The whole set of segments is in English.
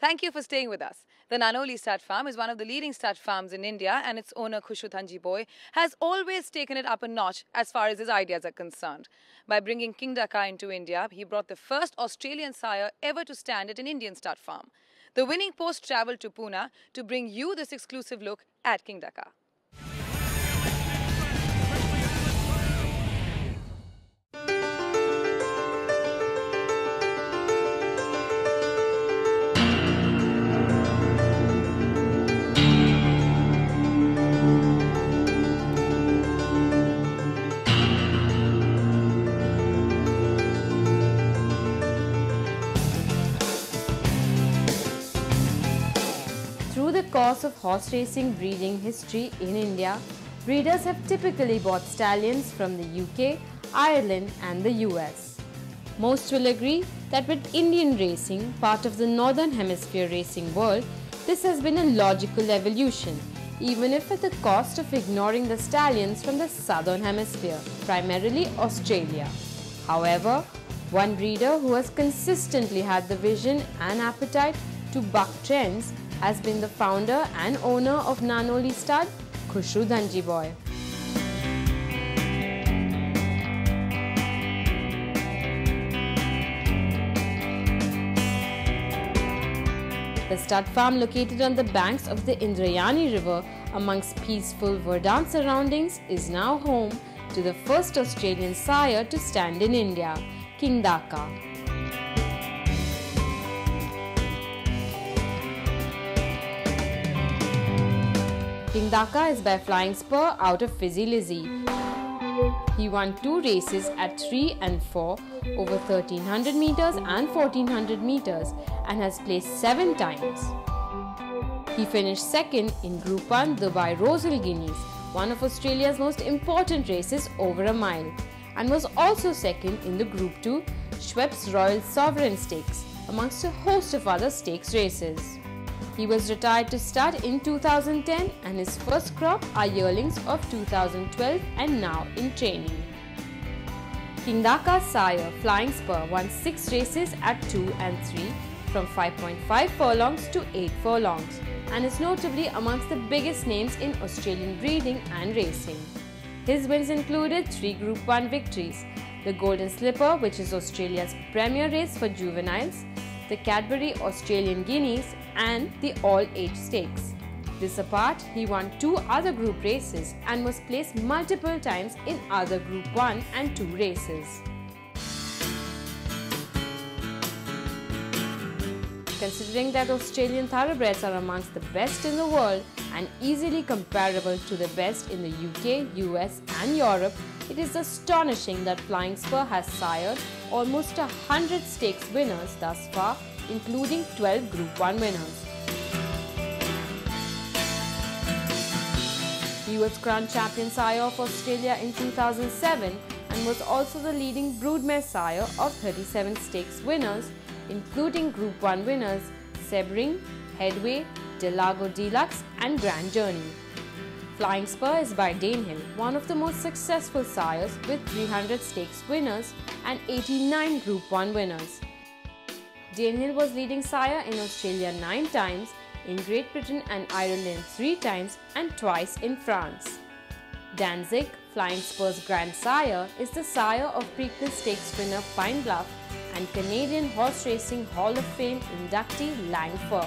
Thank you for staying with us. The Nanoli Stud Farm is one of the leading stud farms in India, and its owner Khushu Thanjiboy has always taken it up a notch as far as his ideas are concerned. By bringing King Dhaka into India, he brought the first Australian sire ever to stand at an Indian stud farm. The winning post travelled to Pune to bring you this exclusive look at King Dhaka. Through the course of horse racing breeding history in India, breeders have typically bought stallions from the UK, Ireland and the US. Most will agree that with Indian racing, part of the Northern Hemisphere racing world, this has been a logical evolution, even if at the cost of ignoring the stallions from the Southern Hemisphere, primarily Australia. However, one breeder who has consistently had the vision and appetite to buck trends has been the founder and owner of Nanoli Stud, Khushu Thanjiboy. The stud farm, located on the banks of the Indrayani River amongst peaceful verdant surroundings, is now home to the first Australian sire to stand in India, King Dhaka. King Dhaka is by Flying Spur out of Fizzy Lizzy. He won 2 races at 3 and 4 over 1300 meters and 1400 meters and has placed 7 times. He finished second in Group 1 Dubai Rosal Guineas, one of Australia's most important races over a mile, and was also second in the Group 2 Schweppes Royal Sovereign Stakes, amongst a host of other stakes races. He was retired to stud in 2010 and his first crop are yearlings of 2012 and now in training. King Dhaka's sire Flying Spur won 6 races at 2 and 3 from 5.5 furlongs to 8 furlongs and is notably amongst the biggest names in Australian breeding and racing. His wins included 3 Group 1 victories, the Golden Slipper, which is Australia's premier race for juveniles, the Cadbury Australian Guineas and the All-Age Stakes. This apart, he won 2 other group races and was placed multiple times in other Group 1 and 2 races. Considering that Australian thoroughbreds are amongst the best in the world and easily comparable to the best in the UK, US and Europe, it is astonishing that Flying Spur has sired almost 100 stakes winners thus far, including 12 Group 1 winners. He was crowned champion sire of Australia in 2007 and was also the leading broodmare sire of 37 stakes winners, including Group 1 winners Sebring, Headway, Delago Deluxe and Grand Journey. Flying Spur is by Danehill, one of the most successful sires with 300 stakes winners and 89 Group 1 winners. Danehill was leading sire in Australia 9 times, in Great Britain and Ireland 3 times and twice in France. Danzig, Flying Spur's grand sire, is the sire of Preakness Stakes winner Pine Bluff and Canadian Horse Racing Hall of Fame inductee Lang Fur.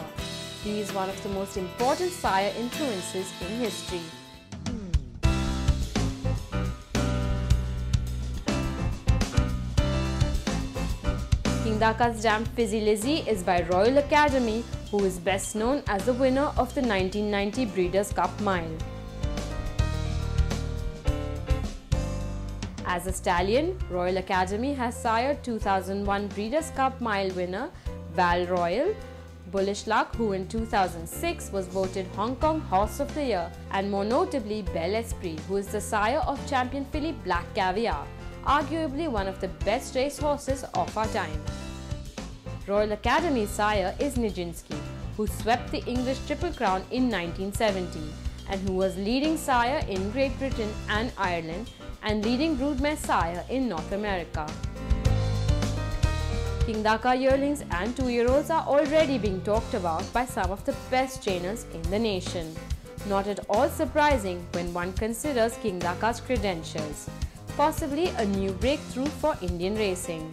He is one of the most important sire influences in history. King Dhaka's dam Fizzy Lizzy is by Royal Academy, who is best known as the winner of the 1990 Breeders' Cup Mile. As a stallion, Royal Academy has sired 2001 Breeders' Cup Mile winner Val Royal, Bullish Luck, who in 2006 was voted Hong Kong Horse of the Year, and more notably Bel Esprit, who is the sire of champion filly Black Caviar, arguably one of the best race horses of our time. Royal Academy's sire is Nijinsky, who swept the English Triple Crown in 1970 and who was leading sire in Great Britain and Ireland and leading broodmare sire in North America. King Dhaka yearlings and 2-year-olds are already being talked about by some of the best trainers in the nation. Not at all surprising when one considers King Dhaka's credentials. Possibly a new breakthrough for Indian racing.